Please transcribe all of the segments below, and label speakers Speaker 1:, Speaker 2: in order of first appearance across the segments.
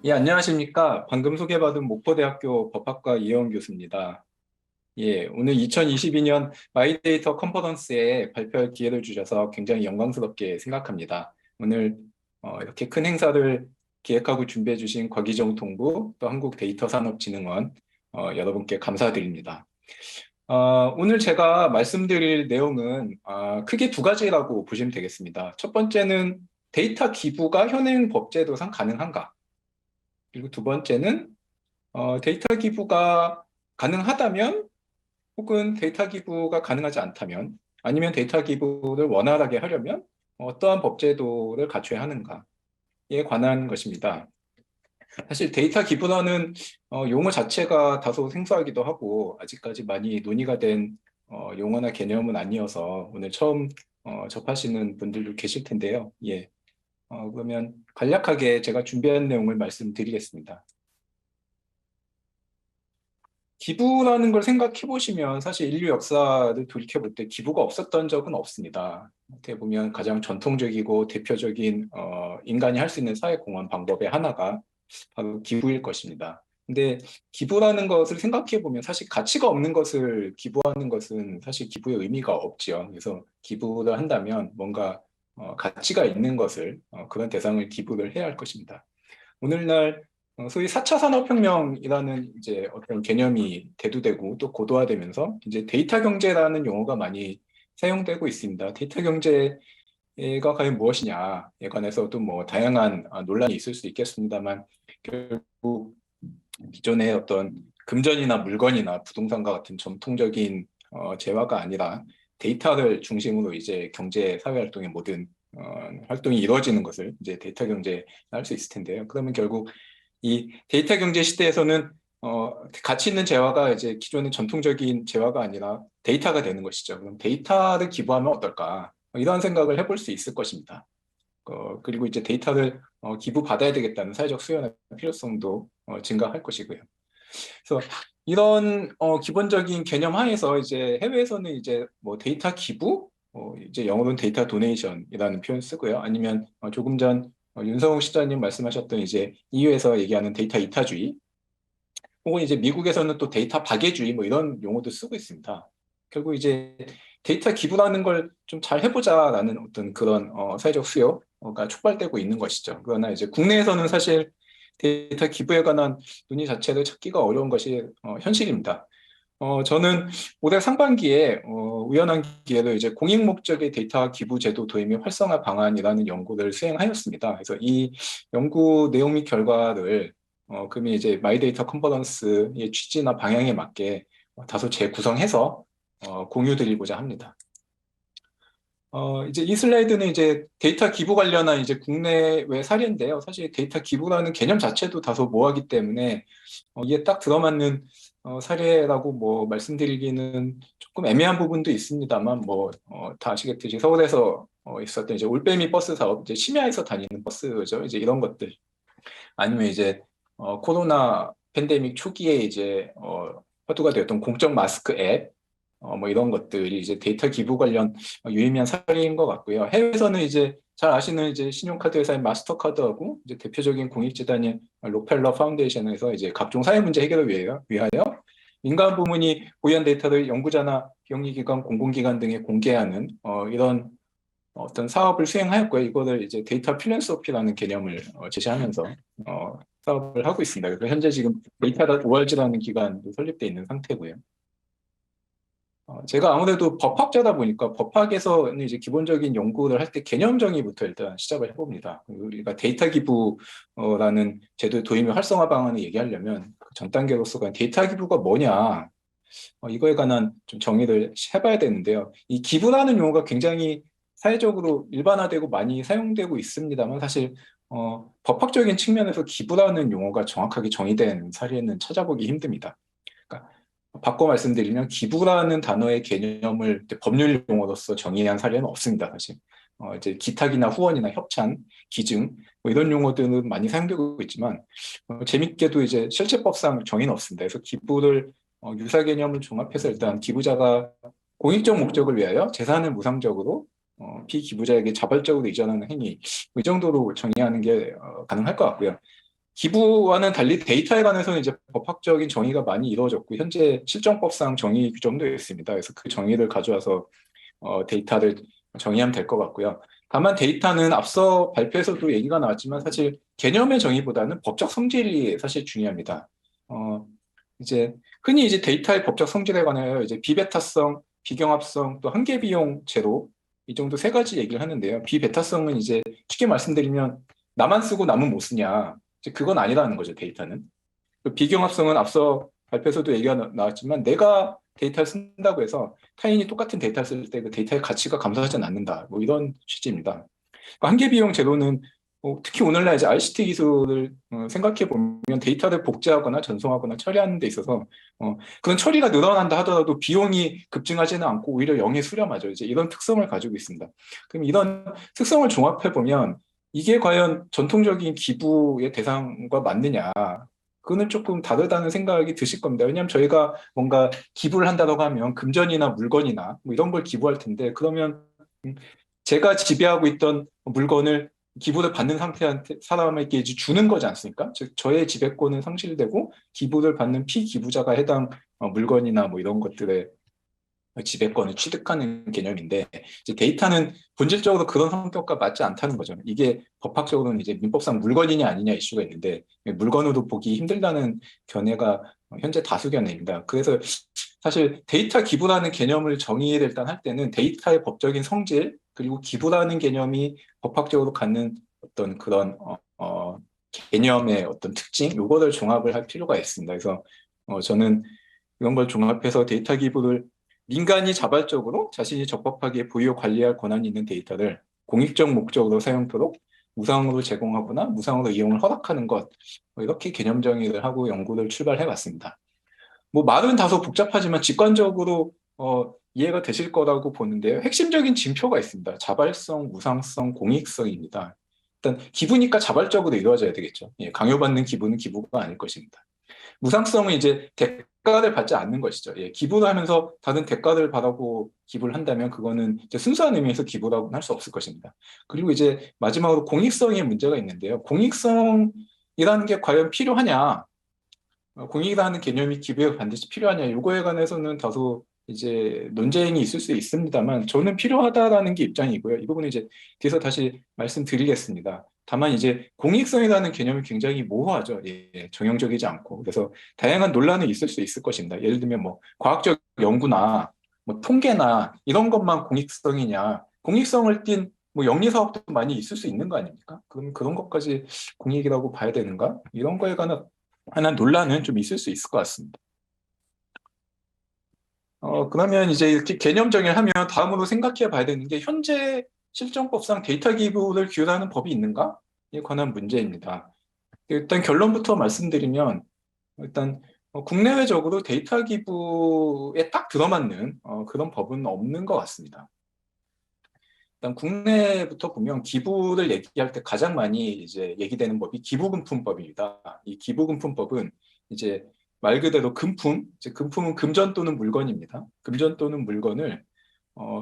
Speaker 1: 예, 안녕하십니까. 방금 소개받은 목포대학교 법학과 이혜원 교수입니다. 예, 오늘 2022년 마이데이터 컨퍼런스에 발표할 기회를 주셔서 굉장히 영광스럽게 생각합니다. 오늘 이렇게 큰 행사를 기획하고 준비해 주신 과기정통부 또 한국데이터산업진흥원 여러분께 감사드립니다. 오늘 제가 말씀드릴 내용은 크게 두 가지라고 보시면 되겠습니다. 첫 번째는 데이터 기부가 현행 법제도상 가능한가? 그리고 두 번째는 데이터 기부가 가능하다면 혹은 데이터 기부가 가능하지 않다면 아니면 데이터 기부를 원활하게 하려면 어떠한 법제도를 갖춰야 하는가에 관한 것입니다. 사실 데이터 기부라는 용어 자체가 다소 생소하기도 하고 아직까지 많이 논의가 된 용어나 개념은 아니어서 오늘 처음 접하시는 분들도 계실 텐데요. 예. 그러면 간략하게 제가 준비한 내용을 말씀드리겠습니다. 기부라는 걸 생각해 보시면 사실 인류 역사를 돌이켜 볼 때 기부가 없었던 적은 없습니다. 어떻게 보면 가장 전통적이고 대표적인 인간이 할 수 있는 사회 공헌 방법의 하나가 바로 기부일 것입니다. 근데 기부라는 것을 생각해 보면 사실 가치가 없는 것을 기부하는 것은 사실 기부의 의미가 없지요. 그래서 기부를 한다면 뭔가 가치가 있는 것을 그런 대상을 기부를 해야 할 것입니다. 오늘날 소위 4차 산업혁명이라는 이제 어떤 개념이 대두되고 또 고도화되면서 이제 데이터 경제라는 용어가 많이 사용되고 있습니다. 데이터 경제가 과연 무엇이냐에 관해서도 뭐 다양한 논란이 있을 수 있겠습니다만 결국 기존의 어떤 금전이나 물건이나 부동산과 같은 전통적인 재화가 아니라 데이터를 중심으로 이제 경제 사회 활동의 모든 활동이 이루어지는 것을 이제 데이터 경제 할 수 있을 텐데요. 그러면 결국 이 데이터 경제 시대에서는 가치 있는 재화가 이제 기존의 전통적인 재화가 아니라 데이터가 되는 것이죠. 그럼 데이터를 기부하면 어떨까? 이런 생각을 해볼 수 있을 것입니다. 그리고 이제 데이터를 기부받아야 되겠다는 사회적 수요나 필요성도 증가할 것이고요. 그래서 이런 기본적인 개념 하에서 이제 해외에서는 이제 뭐 데이터 기부, 이제 영어로는 데이터 도네이션이라는 표현 쓰고요. 아니면 조금 전 윤성욱 시장님 말씀하셨던 이제 EU에서 얘기하는 데이터 이타주의, 혹은 이제 미국에서는 또 데이터 박애주의 뭐 이런 용어도 쓰고 있습니다. 결국 이제 데이터 기부라는 걸 좀 잘 해보자라는 어떤 그런 사회적 수요가 촉발되고 있는 것이죠. 그러나 이제 국내에서는 사실 데이터 기부에 관한 논의 자체를 찾기가 어려운 것이 현실입니다. 저는 올해 상반기에 우연한 기회로 이제 공익 목적의 데이터 기부 제도 도입 및 활성화 방안이라는 연구를 수행하였습니다. 그래서 이 연구 내용 및 결과를 그러면 이제 마이데이터 컨퍼런스의 취지나 방향에 맞게 다소 재구성해서 공유드리고자 합니다. 이제 이 슬라이드는 이제 데이터 기부 관련한 이제 국내외 사례인데요. 사실 데이터 기부라는 개념 자체도 다소 모호하기 때문에 이게 딱 들어맞는 사례라고 뭐 말씀드리기는 조금 애매한 부분도 있습니다만 뭐 다 아시겠듯이 서울에서 있었던 이제 올빼미 버스 사업, 이제 심야에서 다니는 버스죠. 이제 이런 것들 아니면 이제 코로나 팬데믹 초기에 이제 화두가 되었던 공적 마스크 앱 뭐 이런 것들이 이제 데이터 기부 관련 유의미한 사례인 것 같고요. 해외에서는 이제 잘 아시는 이제 신용카드 회사인 마스터카드하고 이제 대표적인 공익재단인 록펠러 파운데이션에서 이제 각종 사회 문제 해결을 위하여 민간 부문이 보유한 데이터를 연구자나 비영리기관, 공공기관 등에 공개하는 이런 어떤 사업을 수행하였고요. 이거를 이제 데이터 필랜서피라는 개념을 제시하면서 사업을 하고 있습니다. 그래서 현재 지금 데이터.org라는 기관도 설립되어 있는 상태고요. 제가 아무래도 법학자다 보니까 법학에서는 이제 기본적인 연구를 할 때 개념 정의부터 일단 시작을 해봅니다. 우리가 데이터 기부라는 제도 도입 및 활성화 방안을 얘기하려면 그전 단계로서 데이터 기부가 뭐냐 이거에 관한 좀 정의를 해봐야 되는데요. 이 기부라는 용어가 굉장히 사회적으로 일반화되고 많이 사용되고 있습니다만 사실 법학적인 측면에서 기부라는 용어가 정확하게 정의된 사례는 찾아보기 힘듭니다. 그러니까 바꿔 말씀드리면 기부라는 단어의 개념을 법률 용어로서 정의한 사례는 없습니다, 사실. 이제 기탁이나 후원이나 협찬, 기증 뭐 이런 용어들은 많이 사용되고 있지만 재밌게도 이제 실체법상 정의는 없습니다. 그래서 기부를 유사 개념을 종합해서 일단 기부자가 공익적 목적을 위하여 재산을 무상적으로 피기부자에게 자발적으로 이전하는 행위 이 정도로 정의하는 게 가능할 것 같고요. 기부와는 달리 데이터에 관해서는 이제 법학적인 정의가 많이 이루어졌고 현재 실정법상 정의 규정도 있습니다. 그래서 그 정의를 가져와서 데이터를 정의하면 될 것 같고요. 다만 데이터는 앞서 발표에서도 얘기가 나왔지만 사실 개념의 정의보다는 법적 성질이 사실 중요합니다. 이제 흔히 이제 데이터의 법적 성질에 관하여 이제 비베타성, 비경합성, 또 한계 비용 제로 이 정도 세 가지 얘기를 하는데요. 비베타성은 이제 쉽게 말씀드리면 나만 쓰고 남은 못 쓰냐. 이제 그건 아니라는 거죠, 데이터는. 비경합성은 앞서 발표에서도 얘기가 나왔지만 내가 데이터를 쓴다고 해서 타인이 똑같은 데이터를 쓸 때 그 데이터의 가치가 감소하지 않는다. 뭐 이런 취지입니다. 한계 비용 제도는 특히 오늘날 이제 ICT 기술을 생각해 보면 데이터를 복제하거나 전송하거나 처리하는 데 있어서 그런 처리가 늘어난다 하더라도 비용이 급증하지는 않고 오히려 영에 수렴하죠. 이제 이런 특성을 가지고 있습니다. 그럼 이런 특성을 종합해 보면 이게 과연 전통적인 기부의 대상과 맞느냐? 그거는 조금 다르다는 생각이 드실 겁니다. 왜냐하면 저희가 뭔가 기부를 한다고 하면 금전이나 물건이나 뭐 이런 걸 기부할 텐데 그러면 제가 지배하고 있던 물건을 기부를 받는 상태한테 사람에게 이제 주는 거지 않습니까? 즉 저의 지배권은 상실되고 기부를 받는 피기부자가 해당 물건이나 뭐 이런 것들의 지배권을 취득하는 개념인데 이제 데이터는 본질적으로 그런 성격과 맞지 않다는 거죠. 이게 법학적으로는 이제 민법상 물건이냐 아니냐 이슈가 있는데 물건으로 보기 힘들다는 견해가 현재 다수 견해입니다. 그래서 사실 데이터 기부라는 개념을 정의를 일단 할 때는 데이터의 법적인 성질 그리고 기부라는 개념이 법학적으로 갖는 어떤 그런 개념의 어떤 특징 요거를 종합을 할 필요가 있습니다. 그래서 저는 이런 걸 종합해서 데이터 기부를 민간이 자발적으로 자신이 적법하게 보유 관리할 권한이 있는 데이터를 공익적 목적으로 사용토록 무상으로 제공하거나 무상으로 이용을 허락하는 것 이렇게 개념 정의를 하고 연구를 출발해 왔습니다. 뭐 말은 다소 복잡하지만 직관적으로 이해가 되실 거라고 보는데요. 핵심적인 징표가 있습니다. 자발성, 무상성, 공익성입니다. 일단 기부니까 자발적으로 이루어져야 되겠죠. 예, 강요받는 기부는 기부가 아닐 것입니다. 무상성은 이제 대가를 받지 않는 것이죠. 예, 기부를 하면서 다른 대가를 바라고 기부를 한다면 그거는 이제 순수한 의미에서 기부라고는 할 수 없을 것입니다. 그리고 이제 마지막으로 공익성의 문제가 있는데요. 공익성이라는 게 과연 필요하냐? 공익이라는 개념이 기부에 반드시 필요하냐? 이거에 관해서는 다소 이제 논쟁이 있을 수 있습니다만 저는 필요하다라는 게 입장이고요. 이 부분은 이제 뒤에서 다시 말씀드리겠습니다. 다만 이제 공익성이라는 개념이 굉장히 모호하죠. 예, 정형적이지 않고. 그래서 다양한 논란이 있을 수 있을 것입니다. 예를 들면 뭐 과학적 연구나 뭐 통계나 이런 것만 공익성이냐. 공익성을 띤 뭐 영리 사업도 많이 있을 수 있는 거 아닙니까? 그럼 그런 것까지 공익이라고 봐야 되는가? 이런 거에 관한 논란은 좀 있을 수 있을 것 같습니다. 그러면 이제 이렇게 개념 정의를 하면 다음으로 생각해 봐야 되는 게 현재 실정법상 데이터 기부를 규율하는 법이 있는가에 관한 문제입니다. 일단 결론부터 말씀드리면 일단 국내외적으로 데이터 기부에 딱 들어맞는 그런 법은 없는 것 같습니다. 일단 국내부터 보면 기부를 얘기할 때 가장 많이 이제 얘기되는 법이 기부금품법입니다. 이 기부금품법은 이제 말 그대로 금품, 이제 금품은 금전 또는 물건입니다. 금전 또는 물건을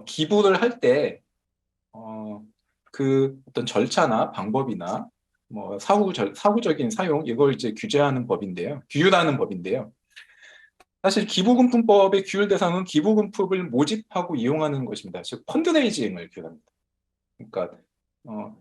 Speaker 1: 기부를 할 때 그 어떤 절차나 방법이나 뭐 사후적인 사용 이걸 이제 규제하는 법인데요. 규율하는 법인데요. 사실 기부금품법의 규율 대상은 기부금품을 모집하고 이용하는 것입니다. 즉 펀드레이징을 규율합니다. 그러니까 어,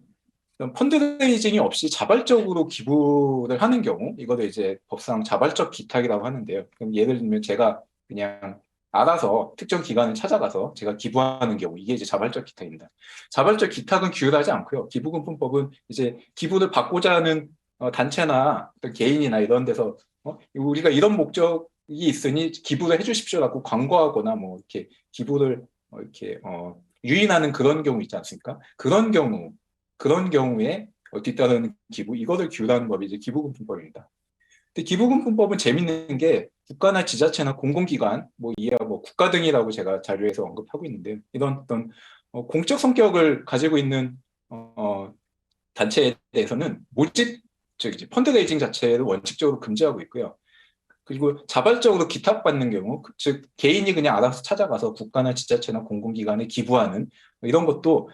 Speaker 1: 펀드레이징이 없이 자발적으로 기부를 하는 경우, 이거를 이제 법상 자발적 기탁이라고 하는데요. 그럼 예를 들면 제가 그냥 알아서 특정 기관을 찾아가서 제가 기부하는 경우, 이게 이제 자발적 기탁입니다. 자발적 기탁은 규율하지 않고요. 기부금품법은 이제 기부를 받고자 하는 단체나 개인이나 이런 데서 우리가 이런 목적이 있으니 기부를 해주십시오라고 광고하거나 뭐 이렇게 기부를 이렇게 유인하는 그런 경우 있지 않습니까? 그런 경우에 뒤따르는 기부, 이것을 규율하는 법이 이제 기부금품법입니다. 근데 기부금품법은 재밌는 게 국가나 지자체나 공공기관, 뭐 이하 뭐 국가 등이라고 제가 자료에서 언급하고 있는데 이런 어떤 공적 성격을 가지고 있는 단체에 대해서는 모집, 즉 이제 펀드레이징 자체를 원칙적으로 금지하고 있고요. 그리고 자발적으로 기탁받는 경우, 즉 개인이 그냥 알아서 찾아가서 국가나 지자체나 공공기관에 기부하는 이런 것도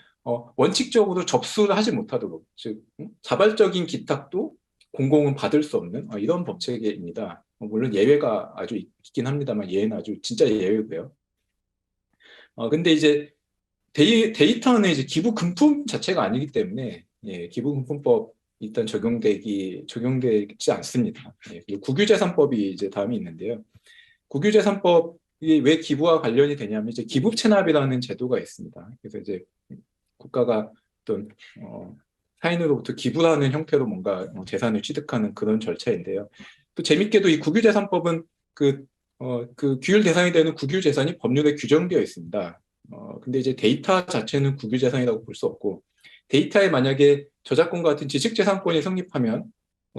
Speaker 1: 원칙적으로 접수를 하지 못하도록, 즉 자발적인 기탁도 공공은 받을 수 없는 이런 법 체계입니다. 물론 예외가 아주 있긴 합니다만 예외는 아주 진짜 예외고요. 근데 이제 데이터는 이제 기부 금품 자체가 아니기 때문에 기부 금품법 일단 적용되지 않습니다. 그리고 국유재산법이 이제 다음이 있는데요. 국유재산법이 왜 기부와 관련이 되냐면 이제 기부채납이라는 제도가 있습니다. 그래서 이제 국가가 어떤 타인으로부터 기부라는 형태로 뭔가 재산을 취득하는 그런 절차인데요. 또 재밌게도 이 국유재산법은 그 규율 대상이 되는 국유재산이 법률에 규정되어 있습니다. 근데 이제 데이터 자체는 국유재산이라고 볼 수 없고, 데이터에 만약에 저작권과 같은 지식재산권이 성립하면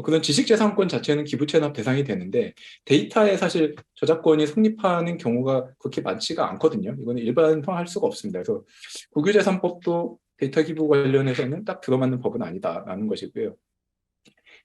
Speaker 1: 그런 지식재산권 자체는 기부채납 대상이 되는데, 데이터에 사실 저작권이 성립하는 경우가 그렇게 많지가 않거든요. 이거는 일반화할 수가 없습니다. 그래서 국유재산법도 데이터 기부 관련해서는 딱 들어맞는 법은 아니다라는 것이고요.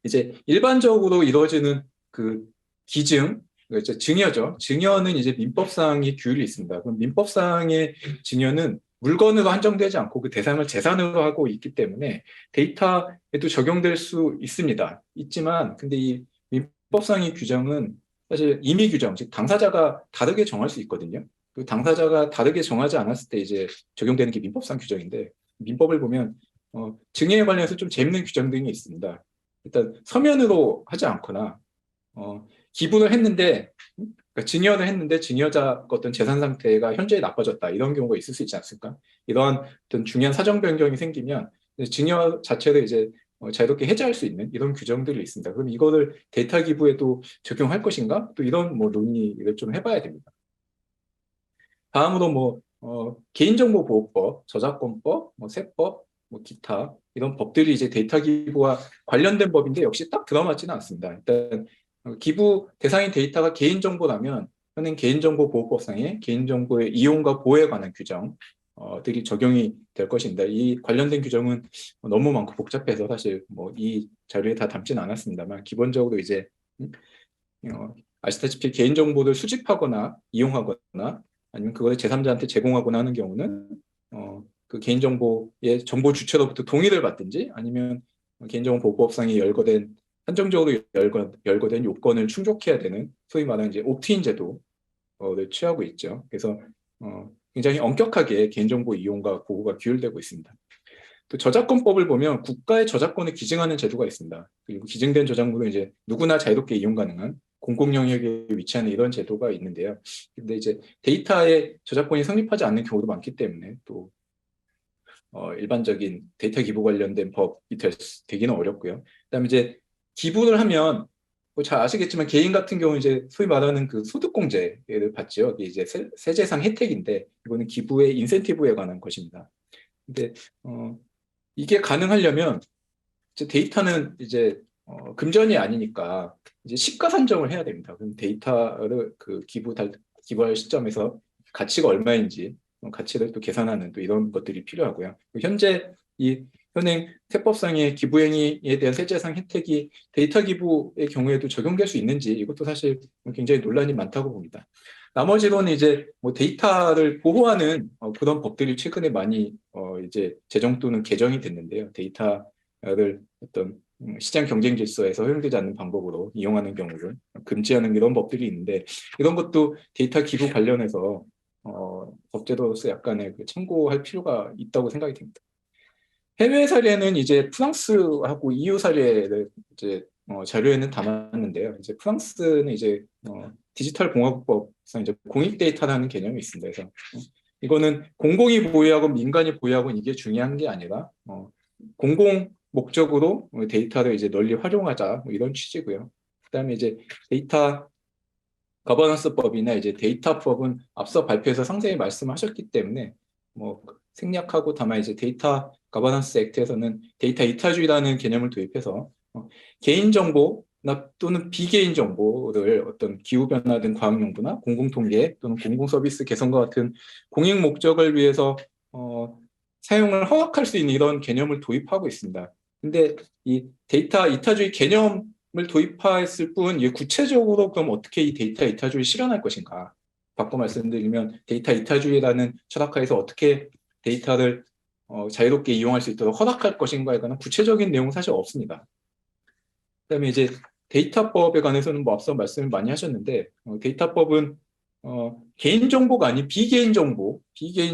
Speaker 1: 이제 일반적으로 이루어지는 그 기증, 이제 증여죠. 증여는 이제 민법상의 규율이 있습니다. 그럼 민법상의 증여는 물건으로 한정되지 않고 그 대상을 재산으로 하고 있기 때문에 데이터에도 적용될 수 있습니다. 있지만, 근데 이 민법상의 규정은 사실 임의 규정, 즉 당사자가 다르게 정할 수 있거든요. 그 당사자가 다르게 정하지 않았을 때 이제 적용되는 게 민법상 규정인데, 민법을 보면 증여에 관련해서 좀 재밌는 규정 등이 있습니다. 일단 서면으로 하지 않거나 기부를 했는데, 그러니까 증여를 했는데 증여자 어떤 재산 상태가 현저히 나빠졌다, 이런 경우가 있을 수 있지 않습니까? 이러한 어떤 중요한 사정 변경이 생기면 증여 자체를 이제 자유롭게 해제할 수 있는 이런 규정들이 있습니다. 그럼 이거를 데이터 기부에도 적용할 것인가? 또 이런 논의를 좀 해봐야 됩니다. 다음으로 개인정보보호법, 저작권법, 세법, 기타 이런 법들이 이제 데이터 기부와 관련된 법인데 역시 딱 들어맞지는 않습니다. 일단 기부 대상인 데이터가 개인정보라면 현행 개인정보보호법상의 개인정보의 이용과 보호에 관한 규정들이 적용이 될 것입니다. 이 관련된 규정은 너무 많고 복잡해서 사실 이 자료에 다 담지는 않았습니다만, 기본적으로 이제 아시다시피 개인정보를 수집하거나 이용하거나 아니면 그걸 제3자한테 제공하거나 하는 경우는 그 개인정보의 정보 주체로부터 동의를 받든지 아니면 개인정보보호법상에 한정적으로 열거된 요건을 충족해야 되는 소위 말하는 이제 옵트인 제도를 취하고 있죠. 그래서 굉장히 엄격하게 개인정보 이용과 보호가 규율되고 있습니다. 또 저작권법을 보면 국가의 저작권을 기증하는 제도가 있습니다. 그리고 기증된 저작물은 이제 누구나 자유롭게 이용 가능한 공공 영역에 위치하는 이런 제도가 있는데요. 근데 이제 데이터에 저작권이 성립하지 않는 경우도 많기 때문에 또 일반적인 데이터 기부 관련된 법이 되기는 어렵고요. 그다음에 이제 기부를 하면 잘 아시겠지만 개인 같은 경우 이제 소위 말하는 그 소득공제를 받죠. 이게 이제 세제상 혜택인데 이거는 기부의 인센티브에 관한 것입니다. 근데 이게 가능하려면 이제 데이터는 이제 금전이 아니니까 이제 시가 산정을 해야 됩니다. 그럼 데이터를 기부할 시점에서 가치가 얼마인지 가치를 또 계산하는 또 이런 것들이 필요하고요. 현재 이 현행 세법상의 기부행위에 대한 세제상 혜택이 데이터 기부의 경우에도 적용될 수 있는지 이것도 사실 굉장히 논란이 많다고 봅니다. 나머지로는 이제 데이터를 보호하는 그런 법들이 최근에 많이 이제 제정 또는 개정이 됐는데요. 데이터를 어떤 시장 경쟁 질서에서 허용되지 않는 방법으로 이용하는 경우를 금지하는 이런 법들이 있는데, 이런 것도 데이터 기부 관련해서 법제도로서 약간의 참고할 필요가 있다고 생각이 됩니다. 해외 사례는 이제 프랑스하고 EU 사례를 이제 자료에는 담았는데요. 이제 프랑스는 이제 디지털 공화국법상 이제 공익 데이터라는 개념이 있습니다. 그래서 이거는 공공이 보유하고 민간이 보유하고 이게 중요한 게 아니라 공공 목적으로 데이터를 이제 널리 활용하자 이런 취지고요. 그다음에 이제 데이터 거버넌스법이나 이제 데이터법은 앞서 발표에서 상세히 말씀하셨기 때문에 생략하고, 다만 이제 데이터 거버넌스 액트에서는 데이터 이타주의라는 개념을 도입해서 개인정보나 또는 비개인 정보를 어떤 기후변화 등 과학연구나 공공통계 또는 공공서비스 개선과 같은 공익 목적을 위해서 사용을 허락할 수 있는 이런 개념을 도입하고 있습니다. 근데 이 데이터 이타주의 개념을 도입했을 뿐 구체적으로 그럼 어떻게 이 데이터 이타주의를 실현할 것인가? 바꿔 말씀드리면 데이터 이타주의라는 철학하에서 어떻게 자유롭게 이용할 수 있도록 허락할 것인가에 관한 구체적인 내용은 사실 없습니다. 그다음에 이제 데이터법에 관해서는 뭐 앞서 말씀을 많이 하셨는데 데이터법은 개인 정보가 아닌 비개인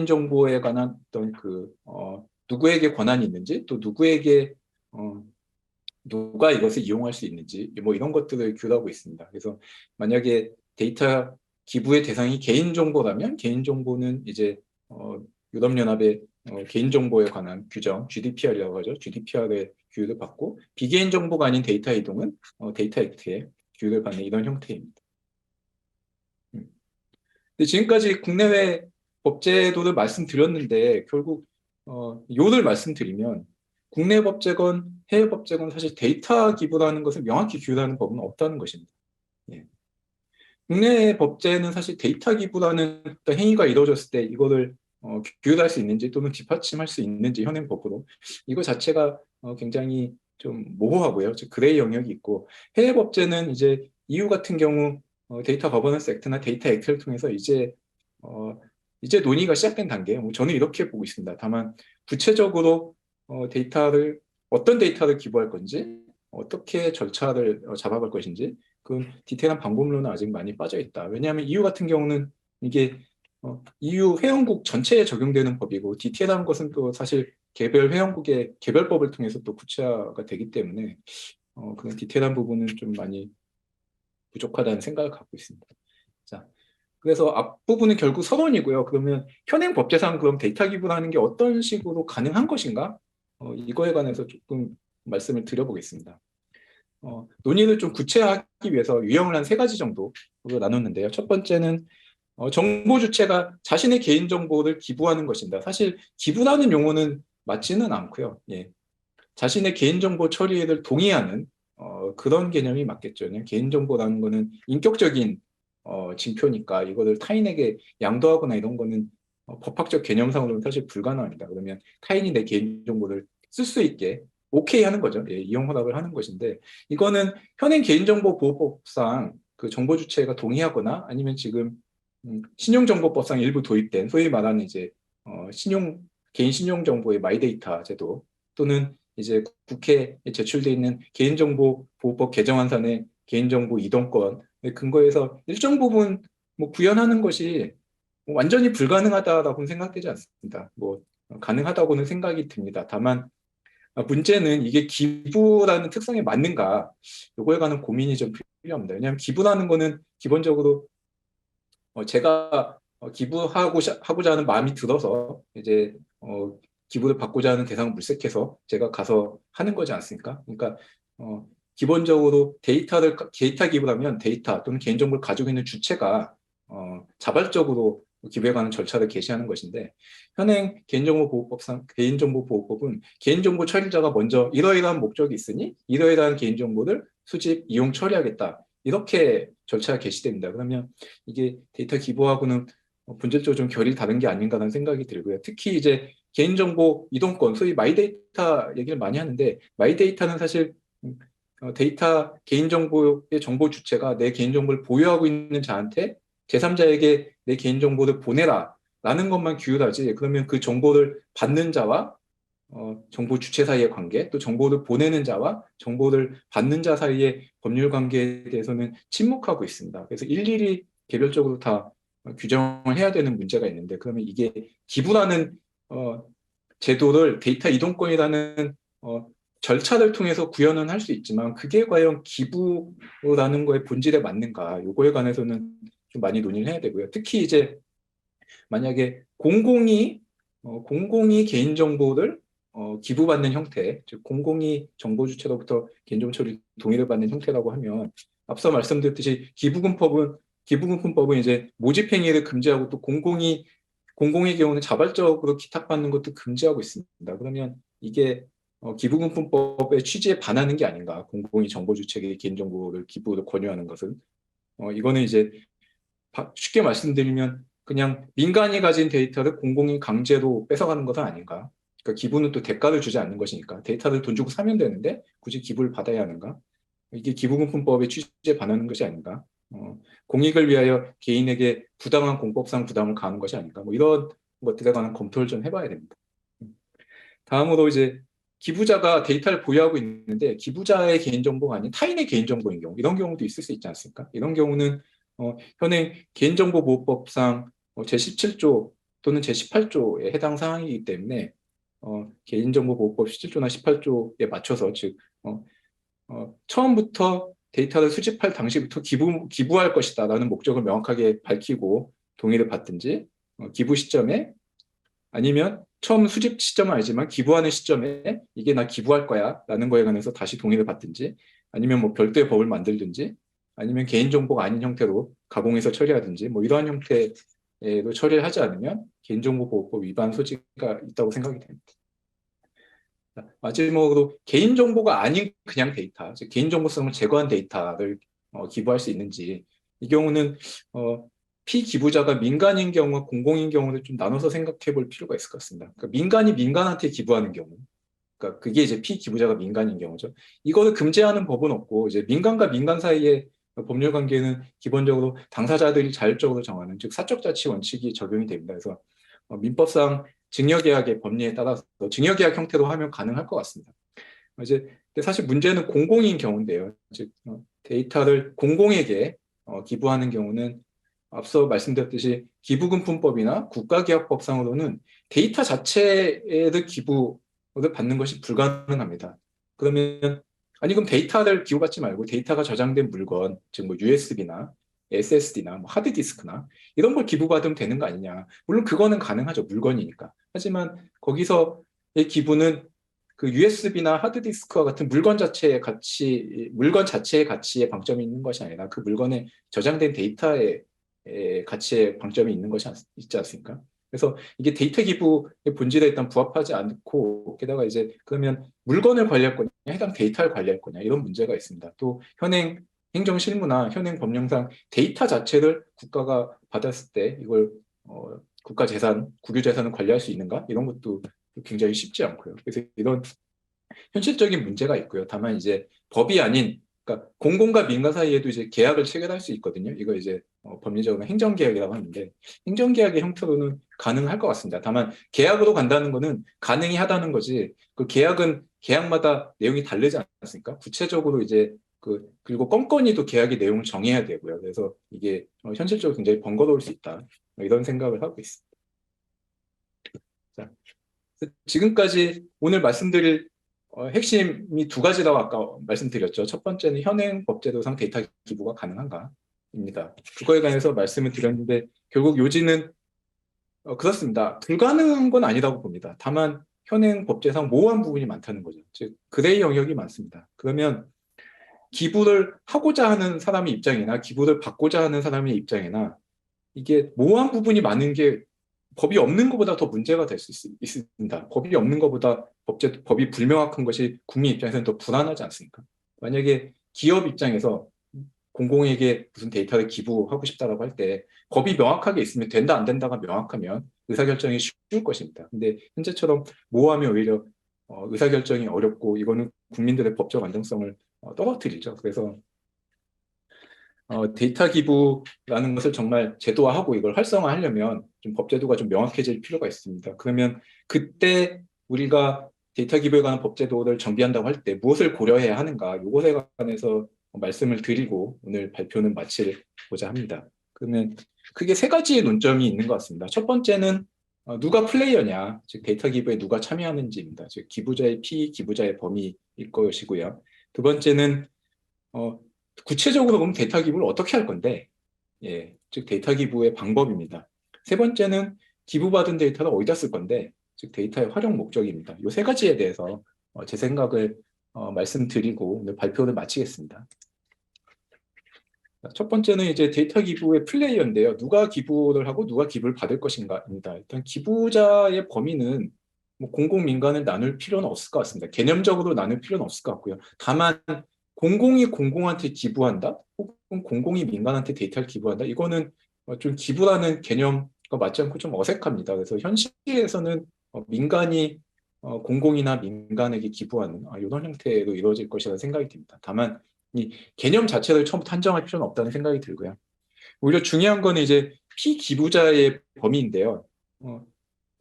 Speaker 1: 정보에 관한 어떤 누구에게 권한이 있는지 또 누구에게 누가 이것을 이용할 수 있는지 뭐 이런 것들을 규율하고 있습니다. 그래서 만약에 데이터 기부의 대상이 개인 정보라면 개인 정보는 이제 유럽연합의 개인 정보에 관한 규정 GDPR이라고 하죠. GDPR의 규율을 받고 비개인 정보가 아닌 데이터 이동은 데이터 액트의 규율을 받는 이런 형태입니다. 근데 지금까지 국내외 법제도를 말씀드렸는데 결국 요를 말씀드리면 국내 법제건 해외 법제건 사실 데이터 기부라는 것을 명확히 규율하는 법은 없다는 것입니다. 예. 국내 법제는 사실 데이터 기부라는 어떤 행위가 이루어졌을 때 이거를 규율할 수 있는지 또는 뒷받침할 수 있는지 현행 법으로 이거 자체가 굉장히 좀 모호하고요. 즉 그레이 영역이 있고 해외 법제는 이제 EU 같은 경우 데이터 거버넌스 액트나 데이터 액트를 통해서 어, 이제 논의가 시작된 단계. 뭐 저는 이렇게 보고 있습니다. 다만 구체적으로 데이터를 어떤 데이터를 기부할 건지 어떻게 절차를 잡아갈 것인지 그 디테일한 방법론은 아직 많이 빠져 있다. 왜냐하면 EU 같은 경우는 이게 EU 회원국 전체에 적용되는 법이고 디테일한 것은 또 사실 개별 회원국의 개별법을 통해서 또 구체화가 되기 때문에 그런 디테일한 부분은 좀 많이 부족하다는 생각을 갖고 있습니다. 자, 그래서 앞부분은 결국 서론이고요. 그러면 현행 법제상 그럼 데이터 기부라는 게 어떤 식으로 가능한 것인가? 이거에 관해서 조금 말씀을 드려보겠습니다. 논의를 좀 구체화하기 위해서 유형을 한 세 가지 정도로 나눴는데요. 첫 번째는 정보 주체가 자신의 개인 정보를 기부하는 것입니다. 사실 기부라는 용어는 맞지는 않고요. 예. 자신의 개인 정보 처리를 동의하는 그런 개념이 맞겠죠. 그냥 개인 정보라는 거는 인격적인 징표니까 이거를 타인에게 양도하거나 이런 거는 법학적 개념상으로는 사실 불가능합니다. 그러면 타인이 내 개인 정보를 쓸 수 있게 오케이 하는 거죠. 예, 이용 허락을 하는 것인데 이거는 현행 개인정보보호법상 그 정보 주체가 동의하거나 아니면 지금 신용정보법상 일부 도입된 소위 말하는 이제 개인 신용정보의 마이데이터 제도 또는 이제 국회에 제출돼 있는 개인정보보호법 개정안산의 개인정보 이동권에 근거해서 일정 부분 뭐 구현하는 것이 뭐 완전히 불가능하다라고는 생각되지 않습니다. 뭐 가능하다고는 생각이 듭니다. 다만 문제는 이게 기부라는 특성에 맞는가 요거에 관한 고민이 좀 필요합니다. 왜냐하면 기부라는 거는 기본적으로 제가 기부하고자 하는 마음이 들어서 이제 기부를 받고자 하는 대상을 물색해서 제가 가서 하는 거지 않습니까? 그러니까 기본적으로 데이터 기부라면 데이터 또는 개인정보를 가지고 있는 주체가 자발적으로 기부에 관한 절차를 개시하는 것인데 현행 개인정보보호법은 개인정보 처리자가 먼저 이러이러한 목적이 있으니 이러이러한 개인정보를 수집, 이용, 처리하겠다. 이렇게 절차가 개시됩니다. 그러면 이게 데이터 기부하고는 본질적으로 좀 결이 다른 게 아닌가라는 생각이 들고요. 특히 이제 개인정보 이동권, 소위 마이데이터 얘기를 많이 하는데 마이데이터는 사실 데이터 개인정보의 정보 주체가 내 개인정보를 보유하고 있는 자한테 제3자에게 내 개인정보를 보내라 라는 것만 규율하지 그러면 그 정보를 받는 자와 정보 주체 사이의 관계, 또 정보를 보내는 자와 정보를 받는 자 사이의 법률 관계에 대해서는 침묵하고 있습니다. 그래서 일일이 개별적으로 다 규정을 해야 되는 문제가 있는데, 그러면 이게 기부라는 제도를 데이터 이동권이라는 절차를 통해서 구현은 할 수 있지만, 그게 과연 기부라는 거의 본질에 맞는가, 요거에 관해서는 좀 많이 논의를 해야 되고요. 특히 이제 만약에 공공이 개인정보를 기부받는 형태, 즉 공공이 정보 주체로부터 개인정보 처리 동의를 받는 형태라고 하면 앞서 말씀드렸듯이 기부금품법은 이제 모집행위를 금지하고 또 공공의 경우는 자발적으로 기탁받는 것도 금지하고 있습니다. 그러면 이게 기부금품법의 취지에 반하는 게 아닌가? 공공이 정보 주체에게 개인정보를 기부를 권유하는 것은 이거는 이제 쉽게 말씀드리면 그냥 민간이 가진 데이터를 공공이 강제로 뺏어가는 것은 아닌가? 그러니까 기부는 또 대가를 주지 않는 것이니까 데이터를 돈 주고 사면 되는데 굳이 기부를 받아야 하는가? 이게 기부금품법의 취지에 반하는 것이 아닌가? 공익을 위하여 개인에게 부당한 공법상 부담을 가하는 것이 아닌가? 뭐 이런 것들에 관한 검토를 좀 해봐야 됩니다. 다음으로 이제 기부자가 데이터를 보유하고 있는데 기부자의 개인정보가 아닌 타인의 개인정보인 경우, 이런 경우도 있을 수 있지 않습니까? 이런 경우는 현행 개인정보보호법상 제17조 또는 제18조에 해당 사항이기 때문에 개인정보보호법 17조나 18조에 맞춰서 즉 처음부터 데이터를 수집할 당시부터 기부할 것이다 라는 목적을 명확하게 밝히고 동의를 받든지 기부 시점에 아니면 처음 수집 시점은 아니지만 기부하는 시점에 이게 나 기부할 거야 라는 거에 관해서 다시 동의를 받든지 아니면 뭐 별도의 법을 만들든지 아니면 개인정보가 아닌 형태로 가공해서 처리하든지 뭐 이러한 형태로 처리를 하지 않으면 개인정보보호법 위반 소지가 있다고 생각이 됩니다. 마지막으로 개인정보가 아닌 그냥 데이터, 즉 개인정보성을 제거한 데이터를 기부할 수 있는지 이 경우는 피기부자가 민간인 경우와 공공인 경우를 좀 나눠서 생각해 볼 필요가 있을 것 같습니다. 그러니까 민간이 민간한테 기부하는 경우, 그러니까 그게 이제 피기부자가 민간인 경우죠. 이거를 금지하는 법은 없고 이제 민간과 민간 사이의 법률 관계는 기본적으로 당사자들이 자율적으로 정하는 즉 사적 자치 원칙이 적용이 됩니다. 그래서 민법상 증여계약의 법리에 따라서 증여계약 형태로 하면 가능할 것 같습니다. 이제 사실 문제는 공공인 경우인데요. 즉 데이터를 공공에게 기부하는 경우는 앞서 말씀드렸듯이 기부금품법이나 국가기업법상으로는 데이터 자체를 기부를 받는 것이 불가능합니다. 그러면 아니 그럼 데이터를 기부받지 말고 데이터가 저장된 물건, 즉 뭐 USB나 SSD나 뭐 하드디스크나 이런 걸 기부받으면 되는 거 아니냐. 물론 그거는 가능하죠. 물건이니까. 하지만 거기서의 기부는 그 USB나 하드디스크와 같은 물건 자체의 가치에 방점이 있는 것이 아니라 그 물건에 저장된 데이터의 가치에 방점이 있는 것이 있지 않습니까? 그래서 이게 데이터 기부의 본질에 일단 부합하지 않고 게다가 이제 그러면 물건을 관리할 거냐 해당 데이터를 관리할 거냐 이런 문제가 있습니다. 또 현행 행정실무나 현행 법령상 데이터 자체를 국가가 받았을 때 이걸 국가 재산, 국유 재산을 관리할 수 있는가 이런 것도 굉장히 쉽지 않고요. 그래서 이런 현실적인 문제가 있고요. 다만 이제 법이 아닌 그러니까 공공과 민간 사이에도 이제 계약을 체결할 수 있거든요. 이거 이제 법리적으로 행정계약이라고 하는데 행정계약의 형태로는 가능할 것 같습니다. 다만 계약으로 간다는 거는 가능히 하다는 거지 그 계약은 계약마다 내용이 다르지 않습니까? 구체적으로 이제 그리고 건건히도 계약의 내용을 정해야 되고요. 그래서 이게 현실적으로 굉장히 번거로울 수 있다. 이런 생각을 하고 있습니다. 자, 지금까지 오늘 말씀드릴 핵심이 두 가지라고 아까 말씀드렸죠. 첫 번째는 현행 법제도상 데이터 기부가 가능한가입니다. 그거에 관해서 말씀을 드렸는데 결국 요지는 그렇습니다. 불가능한 건 아니라고 봅니다. 다만 현행 법제상 모호한 부분이 많다는 거죠. 즉 그레이 영역이 많습니다. 그러면 기부를 하고자 하는 사람의 입장이나 기부를 받고자 하는 사람의 입장이나 이게 모호한 부분이 많은 게 법이 없는 것보다 더 문제가 될 수 있습니다. 법이 없는 것보다 법이 불명확한 것이 국민 입장에서는 더 불안하지 않습니까? 만약에 기업 입장에서 공공에게 무슨 데이터를 기부하고 싶다라고 할 때 법이 명확하게 있으면 된다 안 된다가 명확하면 의사결정이 쉬울 것입니다. 근데 현재처럼 모호하면 오히려 의사결정이 어렵고 이거는 국민들의 법적 안정성을 떨어뜨리죠. 그래서 데이터 기부라는 것을 정말 제도화하고 이걸 활성화하려면 좀 법제도가 좀 명확해질 필요가 있습니다. 그러면 그때 우리가 데이터 기부에 관한 법제도를 정비한다고 할 때 무엇을 고려해야 하는가 이것에 관해서 말씀을 드리고 오늘 발표는 마치고자 합니다. 그러면 크게 세 가지의 논점이 있는 것 같습니다. 첫 번째는 누가 플레이어냐, 즉 데이터 기부에 누가 참여하는지입니다. 즉 기부자의 피기부자의 범위일 것이고요. 두 번째는 구체적으로 보면 데이터 기부를 어떻게 할 건데, 예, 즉 데이터 기부의 방법입니다. 세 번째는 기부받은 데이터를 어디다 쓸 건데, 즉 데이터의 활용 목적입니다. 이 세 가지에 대해서 제 생각을 말씀드리고 오늘 발표를 마치겠습니다. 첫 번째는 이제 데이터 기부의 플레이어인데요. 누가 기부를 하고 누가 기부를 받을 것인가입니다. 일단 기부자의 범위는 뭐 공공 민간을 나눌 필요는 없을 것 같습니다. 개념적으로 나눌 필요는 없을 것 같고요. 다만 공공이 공공한테 기부한다, 혹은 공공이 민간한테 데이터를 기부한다. 이거는 좀 기부라는 개념과 맞지 않고 좀 어색합니다. 그래서 현실에서는 민간이 공공이나 민간에게 기부하는 이런 형태로 이루어질 것이라는 생각이 듭니다. 다만 이 개념 자체를 처음부터 한정할 필요는 없다는 생각이 들고요. 오히려 중요한 거는 이제 피기부자의 범위인데요.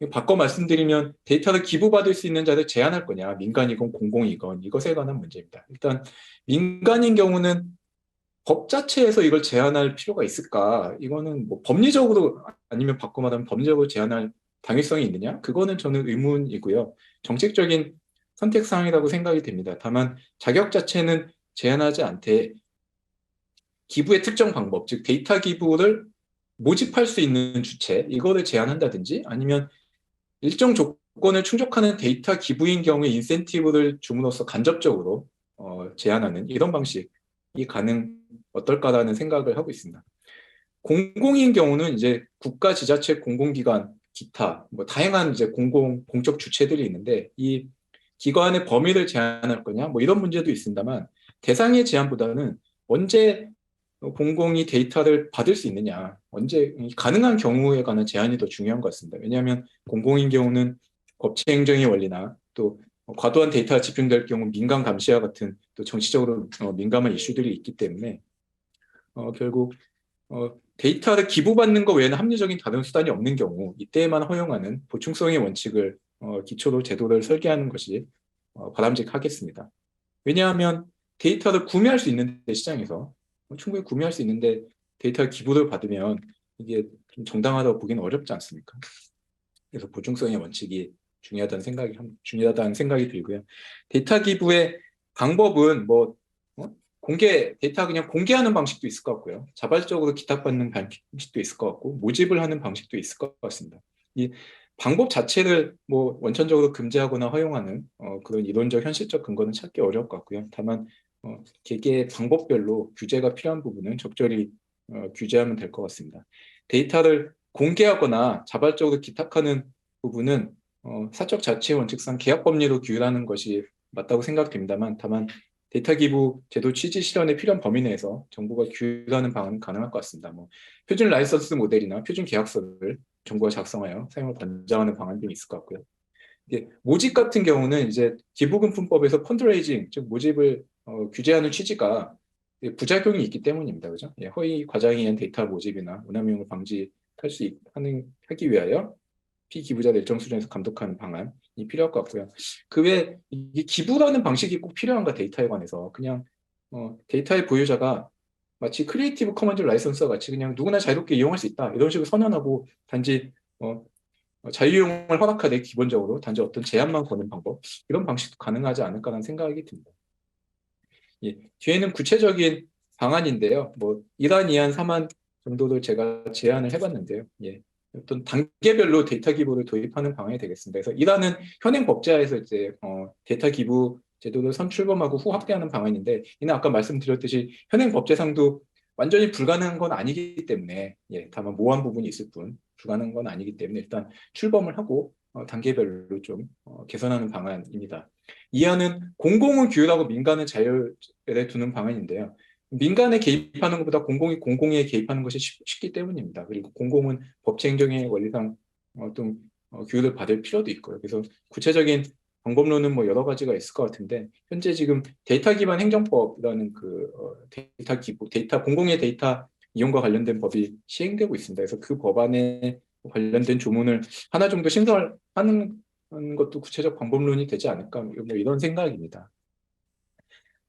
Speaker 1: 바꿔 말씀드리면 데이터를 기부받을 수 있는 자를 제한할 거냐, 민간이건 공공이건 이것에 관한 문제입니다. 일단 민간인 경우는 법 자체에서 이걸 제한할 필요가 있을까? 이거는 뭐 법리적으로 아니면 바꿔 말하면 법리적으로 제한할 당위성이 있느냐? 그거는 저는 의문이고요. 정책적인 선택사항이라고 생각이 됩니다. 다만 자격 자체는 제한하지 않되 기부의 특정 방법, 즉 데이터 기부를 모집할 수 있는 주체, 이거를 제한한다든지 아니면 일정 조건을 충족하는 데이터 기부인 경우에 인센티브를 줌으로써 간접적으로 제한하는 이런 방식이 어떨까라는 생각을 하고 있습니다. 공공인 경우는 이제 국가, 지자체, 공공기관, 기타 뭐 다양한 이제 공적 주체들이 있는데 이 기관의 범위를 제한할 거냐 뭐 이런 문제도 있습니다만 대상의 제한보다는 언제 공공이 데이터를 받을 수 있느냐, 언제 가능한 경우에 관한 제한이 더 중요한 것 같습니다. 왜냐하면 공공인 경우는 법치 행정의 원리나 또 과도한 데이터가 집중될 경우 민간 감시와 같은 또 정치적으로 민감한 이슈들이 있기 때문에 결국 데이터를 기부받는 것 외에는 합리적인 다른 수단이 없는 경우 이때에만 허용하는 보충성의 원칙을 기초로 제도를 설계하는 것이 바람직하겠습니다. 왜냐하면 데이터를 구매할 수 있는데 시장에서 충분히 구매할 수 있는데 데이터 기부를 받으면 이게 좀 정당하다고 보기는 어렵지 않습니까? 그래서 보충성의 원칙이 중요하다는 생각이 들고요. 데이터 기부의 방법은 뭐 데이터 그냥 공개하는 방식도 있을 것 같고요. 자발적으로 기탁받는 방식도 있을 것 같고 모집을 하는 방식도 있을 것 같습니다. 이 방법 자체를 뭐 원천적으로 금지하거나 허용하는 그런 이론적 현실적 근거는 찾기 어려울 것 같고요. 다만 개개 방법별로 규제가 필요한 부분은 적절히 규제하면 될 것 같습니다. 데이터를 공개하거나 자발적으로 기탁하는 부분은 사적 자치 원칙상 계약 법리로 규율하는 것이 맞다고 생각됩니다만 다만 데이터 기부 제도 취지 실현에 필요한 범위 내에서 정부가 규율하는 방안은 가능할 것 같습니다. 뭐 표준 라이선스 모델이나 표준 계약서를 정부가 작성하여 사용을 권장하는 방안 등이 있을 것 같고요. 모집 같은 경우는 이제 기부금품법에서 펀드레이징, 즉 모집을 규제하는 취지가 부작용이 있기 때문입니다. 그죠? 허위 과장에 의한 데이터 모집이나 오남용을 방지할 하기 위하여 피기부자를 일정 수준에서 감독하는 방안이 필요할 것 같고요. 그 외에 이게 기부라는 방식이 꼭 필요한가 데이터에 관해서 그냥 데이터의 보유자가 마치 크리에이티브 커먼즈 라이선스와 같이 그냥 누구나 자유롭게 이용할 수 있다 이런 식으로 선언하고 단지 자유이용을 허락하되 기본적으로 단지 어떤 제한만 거는 방법 이런 방식도 가능하지 않을까라는 생각이 듭니다. 예, 뒤에는 구체적인 방안인데요. 뭐 1안, 2안, 3안 정도를 제가 제안을 해봤는데요. 예, 어떤 단계별로 데이터 기부를 도입하는 방안이 되겠습니다. 그래서 1안은 현행 법제하에서 이제 데이터 기부 제도를 선출범하고 후 확대하는 방안인데 이는 아까 말씀드렸듯이 현행 법제상도 완전히 불가능한 건 아니기 때문에 다만 모호한 부분이 있을 뿐 불가능한 건 아니기 때문에 일단 출범을 하고 단계별로 좀 개선하는 방안입니다. 2안은 공공은 규율하고 민간은 자율에 두는 방안인데요. 민간에 개입하는 것보다 공공에 개입하는 것이 쉽기 때문입니다. 그리고 공공은 법치행정의 원리상 어떤 규율을 받을 필요도 있고요. 그래서 구체적인 방법론은 뭐 여러 가지가 있을 것 같은데 현재 지금 데이터 기반 행정법이라는 데이터 공공의 데이터 이용과 관련된 법이 시행되고 있습니다. 그래서 그 법안에 관련된 조문을 하나 정도 신설하는 것도 구체적 방법론이 되지 않을까 뭐 이런 생각입니다.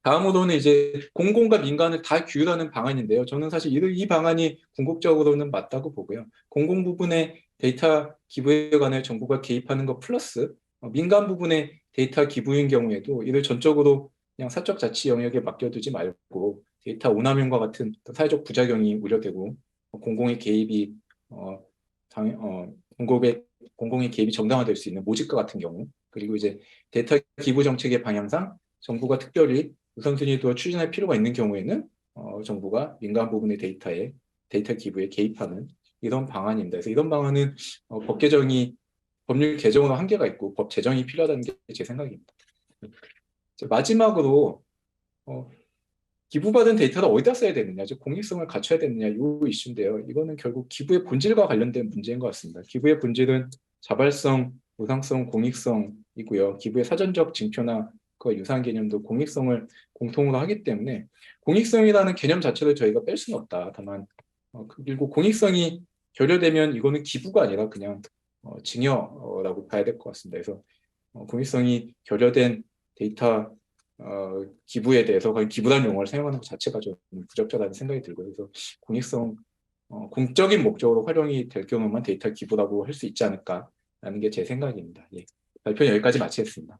Speaker 1: 다음으로는 이제 공공과 민간을 다 규율하는 방안인데요. 저는 사실 이 방안이 궁극적으로는 맞다고 보고요. 공공 부분의 데이터 기부에 관해 정부가 개입하는 것 플러스 민간 부분의 데이터 기부인 경우에도 이를 전적으로 그냥 사적 자치 영역에 맡겨두지 말고 데이터 오남용과 같은 사회적 부작용이 우려되고 공공의 개입이 어, 공공의 개입이 정당화될 수 있는 모집과 같은 경우 그리고 이제 데이터 기부 정책의 방향상 정부가 특별히 우선순위에 두어 추진할 필요가 있는 경우에는 정부가 민간 부분의 데이터 기부에 개입하는 이런 방안입니다. 그래서 이런 방안은 법률 개정으로 한계가 있고 법 제정이 필요하다는 게 제 생각입니다. 마지막으로 기부받은 데이터를 어디다 써야 되느냐, 즉 공익성을 갖춰야 되느냐 이 이슈인데요. 이거는 결국 기부의 본질과 관련된 문제인 것 같습니다. 기부의 본질은 자발성, 보상성, 공익성이고요. 기부의 사전적 징표나 그 유사한 개념도 공익성을 공통으로 하기 때문에 공익성이라는 개념 자체를 저희가 뺄 수는 없다. 다만 그리고 공익성이 결여되면 이거는 기부가 아니라 그냥 증여라고 봐야 될 것 같습니다. 그래서 공익성이 결여된 데이터 기부에 대해서 그냥 기부란 용어를 사용하는 것 자체가 좀 부적절하다는 생각이 들고요. 그래서 공익성 공적인 목적으로 활용이 될 경우만 데이터 기부라고 할 수 있지 않을까라는 게 제 생각입니다. 예. 발표는 여기까지 마치겠습니다.